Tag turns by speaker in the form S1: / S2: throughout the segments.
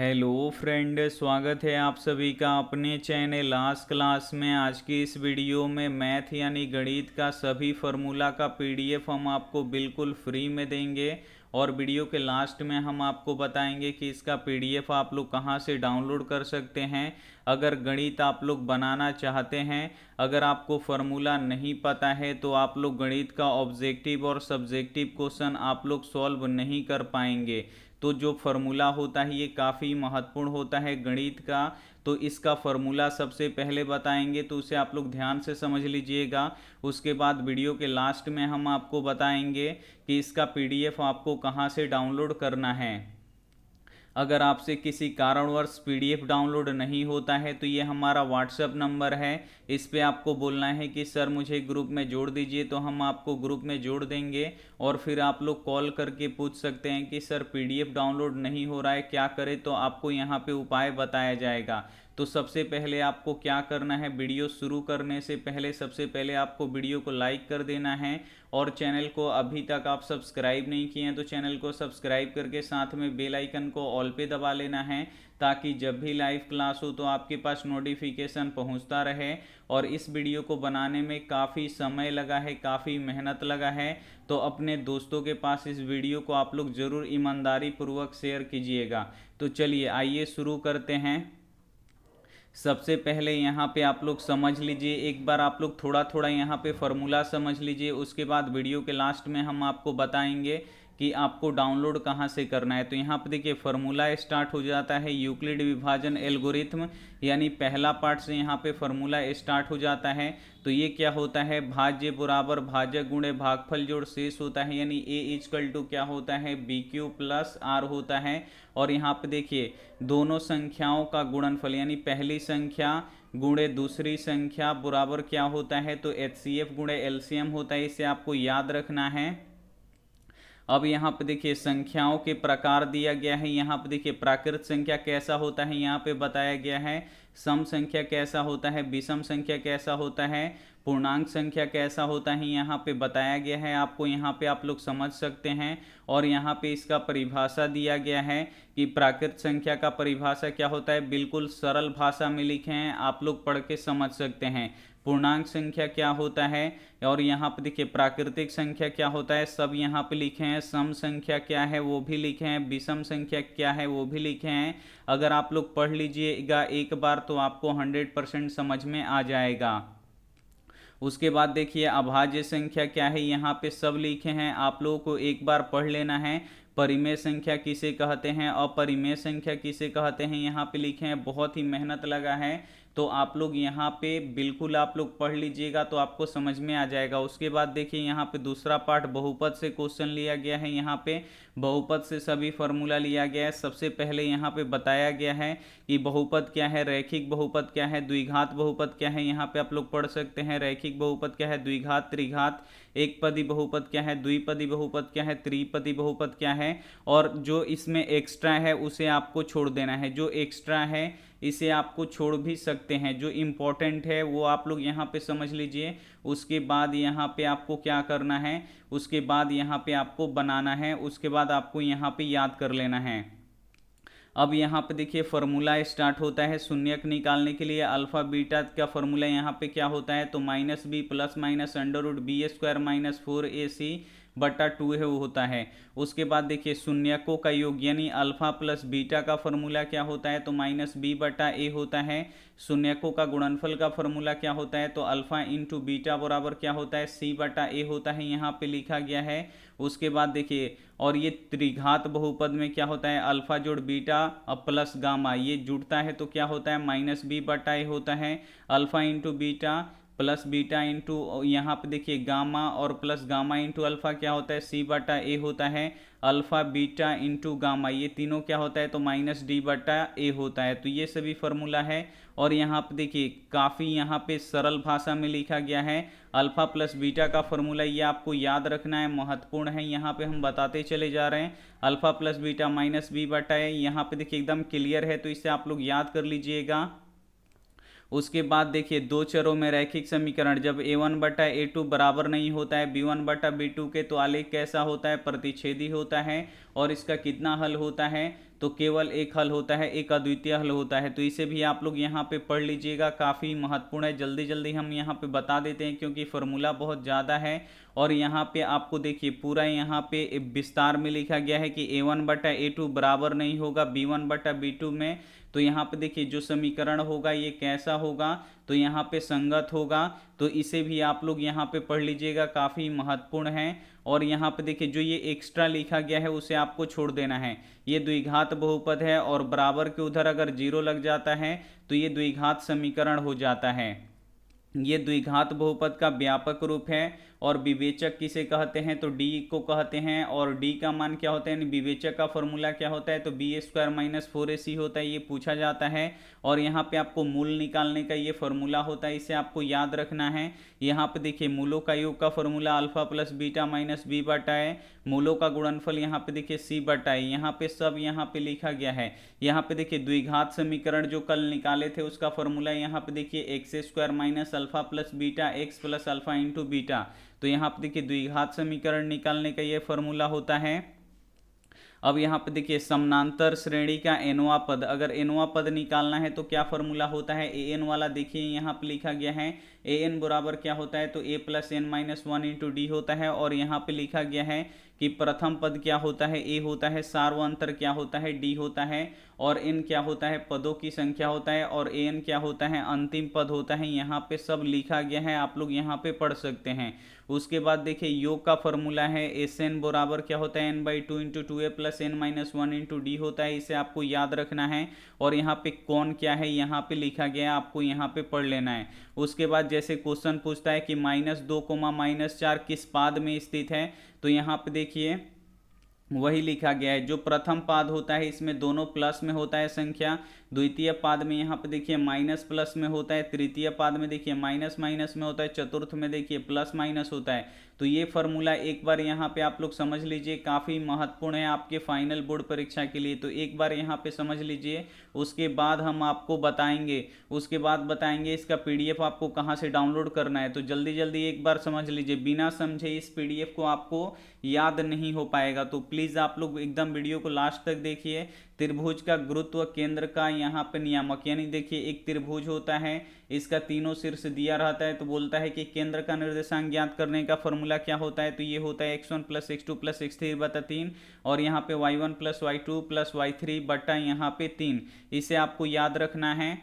S1: Hello friend, स्वागत है आप सभी का अपने चैनल लास्ट क्लास में। आज की इस वीडियो में मैथ यानी गणित का सभी फार्मूला का पीडीएफ हम आपको बिल्कुल फ्री में देंगे और वीडियो के लास्ट में हम आपको बताएंगे कि इसका पीडीएफ आप लोग कहां से डाउनलोड कर सकते हैं। अगर गणित आप लोग बनाना चाहते हैं, अगर आपको फार्मूला नहीं पता है तो आप लोग गणित का ऑब्जेक्टिव और सब्जेक्टिव क्वेश्चन आप लोग सॉल्व नहीं कर पाएंगे। तो जो फार्मूला होता है ये काफ़ी महत्वपूर्ण होता है गणित का। तो इसका फार्मूला सबसे पहले बताएंगे, तो उसे आप लोग ध्यान से समझ लीजिएगा। उसके बाद वीडियो के लास्ट में हम आपको बताएंगे कि इसका पीडीएफ आपको कहाँ से डाउनलोड करना है। अगर आपसे किसी कारणवश पीडीएफ डाउनलोड नहीं होता है तो ये हमारा व्हाट्सएप नंबर है। इस पे आपको बोलना है कि सर मुझे ग्रुप में जोड़ दीजिए, तो हम आपको ग्रुप में जोड़ देंगे। और फिर आप लोग कॉल करके पूछ सकते हैं कि सर पीडीएफ डाउनलोड नहीं हो रहा है, क्या करें, तो आपको यहाँ पे उपाय बताया जाएगा। तो सबसे पहले आपको क्या करना है, वीडियो शुरू करने से पहले सबसे पहले आपको वीडियो को लाइक कर देना है। और चैनल को अभी तक आप सब्सक्राइब नहीं किए हैं तो चैनल को सब्सक्राइब करके साथ में बेल आइकन को ऑल पे दबा लेना है, ताकि जब भी लाइव क्लास हो तो आपके पास नोटिफिकेशन पहुंचता रहे। और इस वीडियो को बनाने में काफ़ी समय लगा है, काफ़ी मेहनत लगा है, तो अपने दोस्तों के पास इस वीडियो को आप लोग ज़रूर ईमानदारी पूर्वक शेयर कीजिएगा। तो चलिए आइए शुरू करते हैं। सबसे पहले यहाँ पे आप लोग समझ लीजिए, एक बार आप लोग थोड़ा थोड़ा यहाँ पे फार्मूला समझ लीजिए। उसके बाद वीडियो के लास्ट में हम आपको बताएंगे कि आपको डाउनलोड कहाँ से करना है। तो यहाँ पे देखिए फार्मूला स्टार्ट हो जाता है यूक्लिड विभाजन एल्गोरिथम, यानी पहला पार्ट से यहाँ पे फार्मूला स्टार्ट हो जाता है। तो ये क्या होता है, भाज्य बराबर भाजक गुणे भागफल जोड़ शेष होता है, यानी ए इजकल टू क्या होता है, बी क्यू प्लस आर होता है। और यहाँ पे देखिए दोनों संख्याओं का गुणनफल यानी पहली संख्या गुणे दूसरी संख्या बराबर क्या होता है, तो एचसीएफ गुणे एलसीएम होता है। इसे आपको याद रखना है। अब यहाँ पे देखिए संख्याओं के प्रकार दिया गया है। यहाँ पे देखिए प्राकृत संख्या कैसा होता है यहाँ पे बताया गया है, सम संख्या कैसा होता है, विषम संख्या कैसा होता है, पूर्णांक संख्या कैसा होता है, यहाँ पे बताया गया है आपको। यहाँ पे आप लोग समझ सकते हैं। और यहाँ पे इसका परिभाषा दिया गया है कि प्राकृत संख्या का परिभाषा क्या होता है, बिल्कुल सरल भाषा में लिखे हैं, आप लोग पढ़ के समझ सकते हैं। पूर्णांक संख्या क्या होता है, और यहाँ पे देखिए प्राकृतिक संख्या क्या होता है, सब यहाँ पे लिखे हैं। सम संख्या क्या है वो भी लिखे हैं, विषम संख्या क्या है वो भी लिखे हैं। अगर आप लोग पढ़ लीजिएगा एक बार तो आपको 100% समझ में आ जाएगा। उसके बाद देखिए अभाज्य संख्या क्या है, यहाँ पे सब लिखे हैं, आप लोगों को एक बार पढ़ लेना है। परिमेय संख्या किसे कहते हैं, अपरिमेय संख्या किसे कहते हैं, यहाँ पे लिखे हैं। बहुत ही मेहनत लगा है, तो आप लोग यहाँ पे बिल्कुल आप लोग पढ़ लीजिएगा तो आपको समझ में आ जाएगा। उसके बाद देखिए यहाँ पे दूसरा पार्ट बहुपद से क्वेश्चन लिया गया है। यहाँ पे बहुपद से सभी फार्मूला लिया गया है। सबसे पहले यहाँ पे बताया गया है कि बहुपद क्या है, रैखिक बहुपद क्या है, द्विघात बहुपद क्या है। यहाँ पे आप लोग पढ़ सकते हैं रैखिक बहुपद क्या है, द्विघात त्रिघात, एक पदी बहुपद क्या है, द्विपदी बहुपद क्या है, त्रिपदी बहुपद क्या है। और जो इसमें एक्स्ट्रा है उसे आपको छोड़ देना है, जो एक्स्ट्रा है इसे आपको छोड़ भी सकते हैं, जो इम्पोर्टेंट है वो आप लोग यहाँ पे समझ लीजिए। उसके बाद यहाँ पे आपको क्या करना है, उसके बाद यहाँ पे आपको बनाना है, उसके बाद आपको यहाँ पे याद कर लेना है। अब यहाँ पे देखिए फार्मूला स्टार्ट होता है शून्यक निकालने के लिए। अल्फा बीटा का फार्मूला यहाँ पे क्या होता है, तो minus B plus minus under root B square minus 4ac बटा 2 है वो होता है। उसके बाद देखिए शून्यकों का योग यानी अल्फा प्लस बीटा का फार्मूला क्या होता है, तो माइनस बी बटा ए होता है। शून्यकों का गुणनफल का फार्मूला क्या होता है, तो अल्फा इंटू बीटा बराबर क्या होता है, सी बटा ए होता है, यहाँ पे लिखा गया है। उसके बाद देखिए और ये त्रिघात बहुपद में क्या होता है, अल्फा जोड़ बीटा अब प्लस गामा ये जुड़ता है तो क्या होता है, माइनस बी बटा ए होता है। Alpha into beta plus beta into यहाँ पे देखिए गामा और प्लस गामा इंटू अल्फा क्या होता है, सी बटा ए होता है। अल्फा बीटा इंटू गामा ये तीनों क्या होता है, तो माइनस डी बटा ए होता है। तो ये सभी फार्मूला है। और यहाँ पे देखिए काफ़ी यहाँ पे सरल भाषा में लिखा गया है। अल्फा प्लस बीटा का फार्मूला ये आपको याद रखना है, महत्वपूर्ण है। यहाँ पे हम बताते चले जा रहे हैं। Alpha plus beta minus B बटा ए यहाँ पे देखिए एकदम क्लियर है, तो इसे आप लोग याद कर लीजिएगा। उसके बाद देखिए दो चरों में रैखिक समीकरण जब a1 बटा a2 बराबर नहीं होता है b1 बटा b2 के, तो आलेख कैसा होता है, प्रतिच्छेदी होता है। और इसका कितना हल होता है, तो केवल एक हल होता है, एक अद्वितीय हल होता है। तो इसे भी आप लोग यहाँ पे पढ़ लीजिएगा, काफ़ी महत्वपूर्ण है। जल्दी जल्दी हम यहाँ पे बता देते हैं क्योंकि फॉर्मूला बहुत ज़्यादा है। और यहाँ पे आपको देखिए पूरा यहाँ पे विस्तार में लिखा गया है कि A1/A2 बराबर नहीं होगा B1/B2 में। तो यहाँ पे देखिए जो समीकरण होगा ये कैसा होगा, तो यहाँ पे संगत होगा। तो इसे भी आप लोग यहाँ पे पढ़ लीजिएगा, काफ़ी महत्वपूर्ण है। और यहाँ पे देखिए जो ये एक्स्ट्रा लिखा गया है उसे आपको छोड़ देना है। ये द्विघात बहुपद है और बराबर के उधर अगर जीरो लग जाता है तो ये द्विघात समीकरण हो जाता है। ये द्विघात बहुपद का व्यापक रूप है। और विवेचक किसे कहते हैं, तो डी को कहते हैं। और डी का मान क्या होता है, विवेचक का फॉर्मूला क्या होता है, तो b² - 4ac होता है, ये पूछा जाता है। और यहाँ पे आपको मूल निकालने का ये फॉर्मूला होता है, इसे आपको याद रखना है। यहाँ पे देखिए मूलों का योग का formula alpha plus beta minus B बटा है। मूलों का गुणनफल यहाँ पे देखिए सी बटा है। यहाँ पे सब यहाँ पे लिखा गया है। यहाँ पे देखिए द्विघात समीकरण जो कल निकाले थे उसका फॉर्मूला यहाँ पे देखिए x² - alpha plus beta x plus alpha into beta. तो यहाँ पे देखिए द्विघात समीकरण निकालने का ये फॉर्मूला होता है। अब यहाँ पे देखिए समानांतर श्रेणी का एनवा पद, अगर एनवा पद निकालना है तो क्या फॉर्मूला होता है, ए एन वाला देखिए यहाँ पे लिखा गया है। ए एन बराबर क्या होता है, तो a + n - 1 इंटू डी होता है। और यहाँ पे लिखा गया है कि प्रथम पद क्या होता है, ए होता है, सार्वअंतर क्या होता है, डी होता है। और एन क्या होता है, पदों की संख्या होता है। और ए एन क्या होता है, अंतिम पद होता है। यहाँ पे सब लिखा गया है, आप लोग यहाँ पे पढ़ सकते हैं। उसके बाद देखिए योग का फॉर्मूला है एस एन बराबर क्या होता है, n/2 into 2a + n - 1 into D होता है, इसे आपको याद रखना है। और यहाँ पे कौन क्या है यहाँ पे लिखा गया है, आपको यहाँ पे पढ़ लेना है। उसके बाद जैसे क्वेश्चन पूछता है कि -2, -4 किस पाद में स्थित है, तो यहाँ पे देखिए वही लिखा गया है। जो प्रथम पाद होता है इसमें दोनों प्लस में होता है संख्या, द्वितीय पाद में यहाँ पे देखिए माइनस प्लस में होता है, तृतीय पाद में देखिए माइनस माइनस में होता है, चतुर्थ में देखिए प्लस माइनस होता है। तो ये फॉर्मूला एक बार यहाँ पे आप लोग समझ लीजिए, काफ़ी महत्वपूर्ण है आपके फाइनल बोर्ड परीक्षा के लिए। तो एक बार यहाँ पे समझ लीजिए, उसके बाद हम आपको बताएंगे, उसके बाद बताएंगे इसका पीडीएफ आपको कहाँ से डाउनलोड करना है। तो जल्दी जल्दी एक बार समझ लीजिए, बिना समझे इस पीडीएफ को आपको याद नहीं हो पाएगा। तो प्लीज़ आप लोग एकदम वीडियो को लास्ट तक देखिए। त्रिभुज का गुरुत्व केंद्र का यहाँ पे नियामक, यानी देखिए एक त्रिभुज होता है, इसका तीनों शीर्ष दिया रहता है। तो बोलता है कि केंद्र का निर्देशांक ज्ञात करने का फॉर्मूला क्या होता है, तो ये होता है x1 + x2 + x3 बटा 3। और यहाँ पे y1 + y2 + y3 बटा यहाँ पे 3, इसे आपको याद रखना है।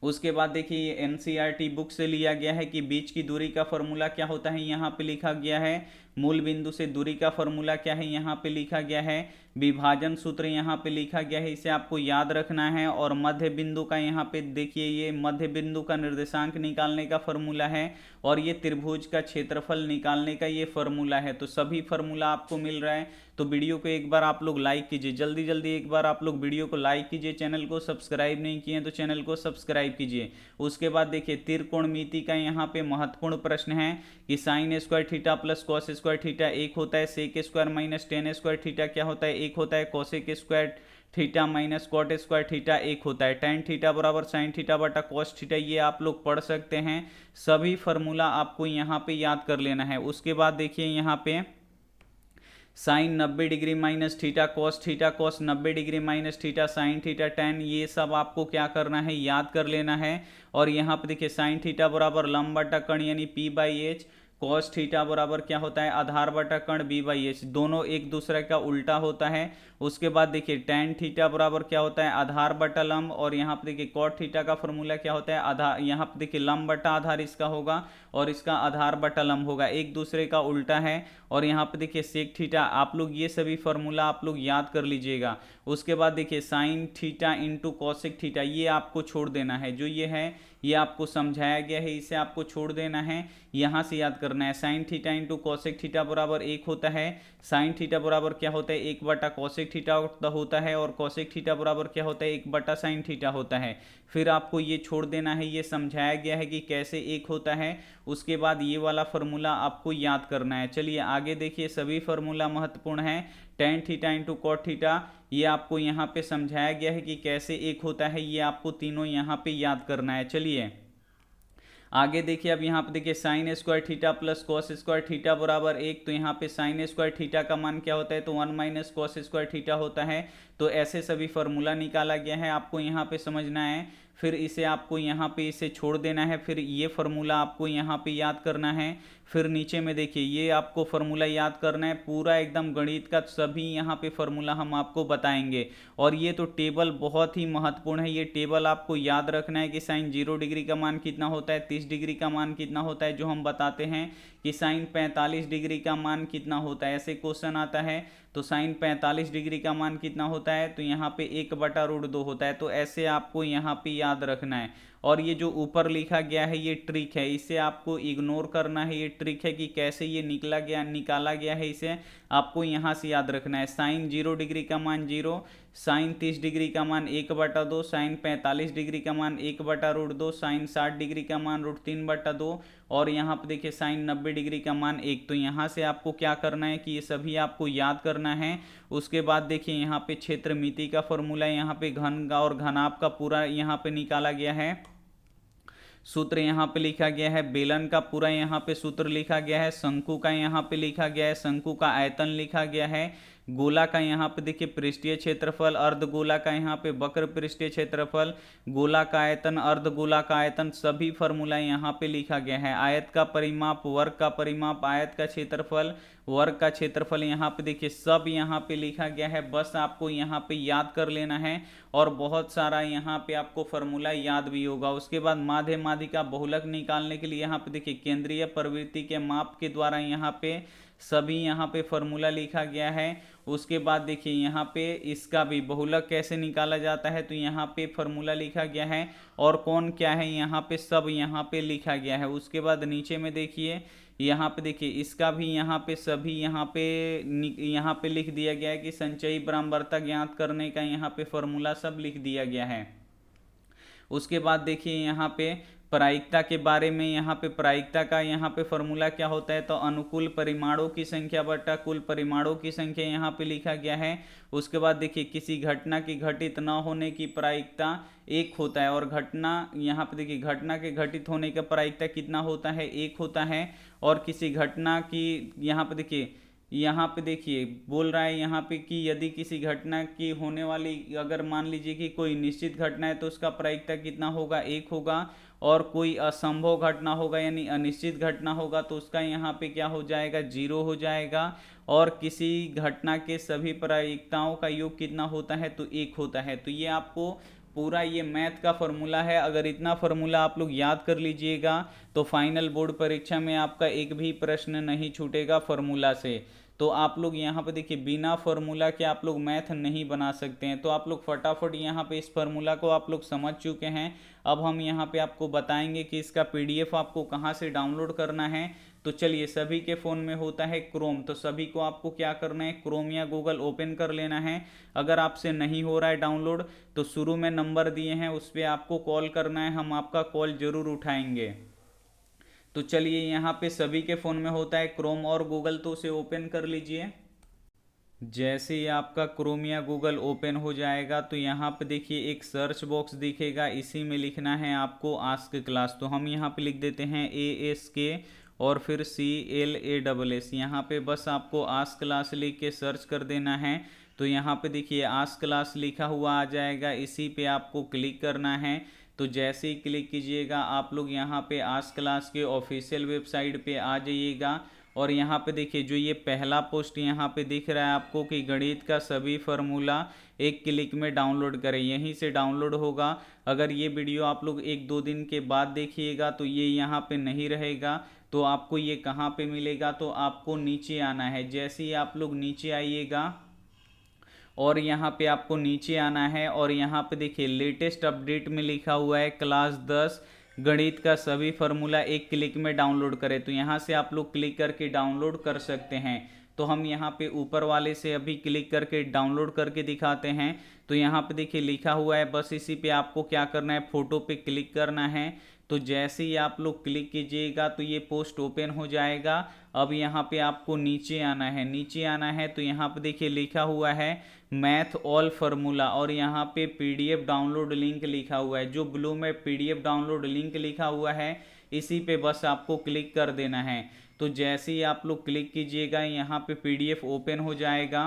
S1: उसके बाद देखिए ये एनसीईआरटी बुक से लिया गया है कि बीच की दूरी का फॉर्मूला क्या होता है, यहाँ पे लिखा गया है। मूल बिंदु से दूरी का फॉर्मूला क्या है, यहाँ पे लिखा गया है। विभाजन सूत्र यहाँ पे लिखा गया है, इसे आपको याद रखना है। और मध्य बिंदु का यहाँ पे देखिए ये मध्य बिंदु का निर्देशांक निकालने का फॉर्मूला है। और ये त्रिभुज का क्षेत्रफल निकालने का ये फॉर्मूला है। तो सभी फॉर्मूला आपको मिल रहा है। तो वीडियो को एक बार आप लोग लाइक कीजिए, जल्दी जल्दी एक बार आप लोग वीडियो को लाइक कीजिए। चैनल को सब्सक्राइब नहीं किए तो चैनल को सब्सक्राइब कीजिए। उसके बाद देखिए त्रिकोणमिति का यहाँ पे महत्वपूर्ण प्रश्न है कि sin² थीटा + cos² थीटा एक होता है, sec² - tan² थीटा क्या होता है, एक होता है, cosec² थीटा - cot² थीटा एक होता है, tan थीटा बराबर sin थीटा बटा cos थीटा, ये आप लोग पढ़ सकते हैं। सभी फार्मूला आपको यहाँ पे याद कर लेना है। उसके बाद देखिए यहाँ पे sine 90 degree minus theta cos theta, cos 90 degree minus theta, sine theta tan, ये सब आपको क्या करना है, याद कर लेना है। और यहाँ पे देखिए साइन थीटा बराबर लंब बटा कण यानी p/h, कॉस थीटा बराबर क्या होता है, आधार बटा कण b/h, दोनों एक दूसरे का उल्टा होता है। उसके बाद देखिए टैन थीटा बराबर क्या होता है, आधार बटा लंब। और यहाँ पे देखिए कॉट थीटा का फॉर्मूला क्या होता है, आधार, यहाँ पे देखिए लंब बटा आधार इसका होगा और इसका आधार बटा लंब होगा, एक दूसरे का उल्टा है। और यहाँ पे देखिए सेक थीटा, आप लोग ये सभी फॉर्मूला आप लोग याद कर लीजिएगा। उसके बाद देखिए sine theta into cosec theta, ये आपको छोड़ देना है, जो ये है ये आपको समझाया गया है, इसे आपको छोड़ देना है, यहाँ से याद करना है। Sine theta into cosec theta बराबर एक होता है, साइन थीटा बराबर क्या होता है, 1 बटा कॉसेक थीटा होता है, और कॉसेक थीटा बराबर क्या होता है, 1 बटा साइन थीटा होता है। फिर आपको ये छोड़ देना है, ये समझाया गया है कि कैसे एक होता है। उसके बाद ये वाला फार्मूला आपको याद करना है। चलिए आगे देखिए, सभी फार्मूला महत्वपूर्ण है। Tan theta into cot theta, ये आपको यहाँ पे समझाया गया है कि कैसे एक होता है, ये आपको तीनों यहाँ पे याद करना है। चलिए आगे देखिए अब यहाँ पे देखिए sine square theta plus cos square theta बराबर 1, तो यहाँ पे साइन स्क्वायर थीटा का मान क्या होता है, तो 1 माइनस कॉस स्क्वायर थीटा होता है। तो ऐसे सभी फॉर्मूला निकाला गया है, आपको यहाँ पे समझना है। फिर इसे आपको यहाँ पे इसे छोड़ देना है, फिर ये फॉर्मूला आपको यहाँ पे याद करना है। फिर नीचे में देखिए ये आपको फॉर्मूला याद करना है, पूरा एकदम गणित का सभी यहाँ पे फॉर्मूला हम आपको बताएंगे। और ये तो टेबल बहुत ही महत्वपूर्ण है, ये टेबल आपको याद रखना है कि साइन 0 डिग्री का मान कितना होता है, 30 डिग्री का मान कितना होता है, जो हम बताते हैं कि साइन 45 डिग्री का मान कितना होता है, ऐसे क्वेश्चन आता है। तो साइन 45 डिग्री का मान कितना होता है, तो यहाँ पे 1/√2 होता है। तो ऐसे आपको यहाँ पे याद रखना है। और ये जो ऊपर लिखा गया है ये ट्रिक है, इसे आपको इग्नोर करना है। ये ट्रिक है कि कैसे ये निकाला गया है, इसे आपको यहाँ से याद रखना है। साइन 0 डिग्री का मान 0, साइन 30 डिग्री का मान 1/2, साइन 45 डिग्री का मान 1/√2, साइन 60 डिग्री का मान √3/2, और यहाँ पे देखिए साइन 90 डिग्री का मान 1। तो यहाँ से आपको क्या करना है कि ये सभी आपको याद करना है। उसके बाद देखिए यहाँ पे क्षेत्रमिति का फॉर्मूला, यहाँ पे घन का और घनाभ का पूरा यहाँ पे निकाला गया है, सूत्र यहाँ पे लिखा गया है। बेलन का पूरा यहाँ पे सूत्र लिखा गया है। शंकु का यहाँ पे लिखा गया है, शंकु का आयतन लिखा गया है। गोला का यहाँ पे देखिए पृष्ठीय क्षेत्रफल, अर्धगोला का यहाँ पे वक्र पृष्ठीय क्षेत्रफल, गोला का आयतन, अर्धगोला का आयतन, सभी फॉर्मूला यहाँ पे लिखा गया है। आयत का परिमाप, वर्ग का परिमाप, आयत का क्षेत्रफल, वर्ग का क्षेत्रफल, यहाँ पे देखिए सब यहाँ पे लिखा गया है। बस आपको यहाँ पे याद कर लेना है, और बहुत सारा यहाँ पे आपको फॉर्मूला याद भी होगा। उसके बाद माध्य माध्यिका बहुलक निकालने के लिए यहाँ पे देखिए केंद्रीय प्रवृत्ति के माप के द्वारा यहाँ पे सभी यहाँ पे फॉर्मूला लिखा गया है। उसके बाद देखिए यहाँ पे इसका भी बहुलक कैसे निकाला जाता है, तो यहाँ पे फॉर्मूला लिखा गया है, और कौन क्या है यहाँ पे सब यहाँ पे लिखा गया है। उसके बाद नीचे में देखिए यहाँ पे देखिए इसका भी यहाँ पे सभी यहाँ पे लिख दिया गया है कि संचयी बराबरता ज्ञात करने का यहाँ पे फॉर्मूला सब लिख दिया गया है। उसके बाद देखिए यहाँ पे प्रायिकता के बारे में, यहाँ पे प्रायिकता का यहाँ पे फॉर्मूला क्या होता है, तो अनुकूल परिमाणों की संख्या बटा कुल परिमाणों की संख्या यहाँ पे लिखा गया है। उसके बाद देखिए किसी घटना की घटित न होने की प्रायिकता 1 होता है, और घटना यहाँ पे देखिए घटना के घटित होने का प्रायिकता कितना होता है, 1 होता है। और किसी घटना की यहाँ पे देखिए बोल रहा है यहाँ पे कि यदि किसी घटना की होने वाली, अगर मान लीजिए कि कोई निश्चित घटना है तो उसका प्रायिकता कितना होगा, 1 होगा। और कोई असंभव घटना होगा यानी अनिश्चित घटना होगा तो उसका यहाँ पे क्या हो जाएगा, 0 हो जाएगा। और किसी घटना के सभी प्रायिकताओं का योग कितना होता है, तो 1 होता है। तो ये आपको पूरा ये मैथ का फॉर्मूला है। अगर इतना फॉर्मूला आप लोग याद कर लीजिएगा तो फाइनल बोर्ड परीक्षा में आपका एक भी प्रश्न नहीं छूटेगा फॉर्मूला से। तो आप लोग यहाँ पे देखिए बिना फॉर्मूला के आप लोग मैथ नहीं बना सकते हैं। तो आप लोग फटाफट यहाँ पे इस फॉर्मूला को आप लोग समझ चुके हैं। अब हम यहाँ पे आपको बताएंगे कि इसका पीडीएफ आपको कहाँ से डाउनलोड करना है। तो चलिए, सभी के फ़ोन में होता है क्रोम, तो सभी को आपको क्या करना है, क्रोम या गूगल ओपन कर लेना है। अगर आपसे नहीं हो रहा है डाउनलोड तो शुरू में नंबर दिए हैं उस पर आपको कॉल करना है, हम आपका कॉल ज़रूर उठाएंगे। तो चलिए, यहाँ पे सभी के फ़ोन में होता है क्रोम और गूगल, तो उसे ओपन कर लीजिए। जैसे ही आपका क्रोम या गूगल ओपन हो जाएगा तो यहाँ पे देखिए एक सर्च बॉक्स दिखेगा, इसी में लिखना है आपको आस्क क्लास। तो हम यहाँ पे लिख देते हैं ASK और फिर CLASS। यहाँ पे बस आपको आस्क क्लास लिख के सर्च कर देना है। तो यहाँ पे देखिए आस्क क्लास लिखा हुआ आ जाएगा, इसी पे आपको क्लिक करना है। तो जैसे ही क्लिक कीजिएगा आप लोग यहाँ पे आस्क क्लास के ऑफिशियल वेबसाइट पे आ जाइएगा। और यहाँ पे देखिए जो ये पहला पोस्ट यहाँ पे दिख रहा है आपको कि गणित का सभी फार्मूला एक क्लिक में डाउनलोड करें, यहीं से डाउनलोड होगा। अगर ये वीडियो आप लोग 1-2 दिन के बाद देखिएगा तो ये यहाँ पे नहीं रहेगा। तो आपको ये कहाँ पे मिलेगा, तो आपको नीचे आना है। जैसे ही आप लोग नीचे आइएगा और यहाँ पे आपको नीचे आना है और यहाँ पे देखिए लेटेस्ट अपडेट में लिखा हुआ है क्लास 10 गणित का सभी फार्मूला एक क्लिक में डाउनलोड करें। तो यहाँ से आप लोग क्लिक करके डाउनलोड कर सकते हैं। तो हम यहाँ पे ऊपर वाले से अभी क्लिक करके डाउनलोड करके दिखाते हैं। तो यहाँ पे देखिए लिखा हुआ है, बस इसी पे आपको क्या करना है, फोटो पे क्लिक करना है। तो जैसे ही आप लोग क्लिक कीजिएगा तो ये पोस्ट ओपन हो जाएगा। अब यहाँ पे आपको नीचे आना है, नीचे आना है तो यहाँ पे देखिए लिखा हुआ है मैथ ऑल फार्मूला और यहाँ पे PDF डाउनलोड लिंक लिखा हुआ है। जो ब्लू में PDF डाउनलोड लिंक लिखा हुआ है इसी पे बस आपको क्लिक कर देना है। तो जैसे ही आप लोग क्लिक कीजिएगा यहाँ पे पीडीएफ ओपन हो जाएगा।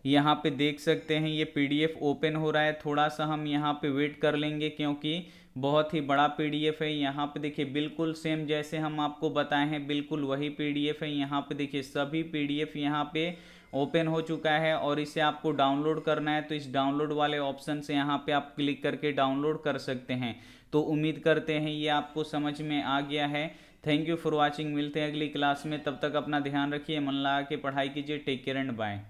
S1: यहाँ पे देख सकते हैं ये पीडीएफ ओपन हो रहा है। थोड़ा सा हम यहाँ पे वेट कर लेंगे क्योंकि बहुत ही बड़ा पीडीएफ है। यहाँ पे देखिए बिल्कुल सेम जैसे हम आपको बताए हैं बिल्कुल वही पीडीएफ है। यहाँ पे देखिए सभी पीडीएफ यहाँ पे ओपन हो चुका है और इसे आपको डाउनलोड करना है तो इस डाउनलोड वाले ऑप्शन से यहाँ पे आप क्लिक करके डाउनलोड कर सकते हैं। तो उम्मीद करते हैं ये आपको समझ में आ गया है। Thank you for watching. मिलते हैं अगली क्लास में, तब तक अपना ध्यान रखिए, मन लगा के पढ़ाई कीजिए। Take care and bye.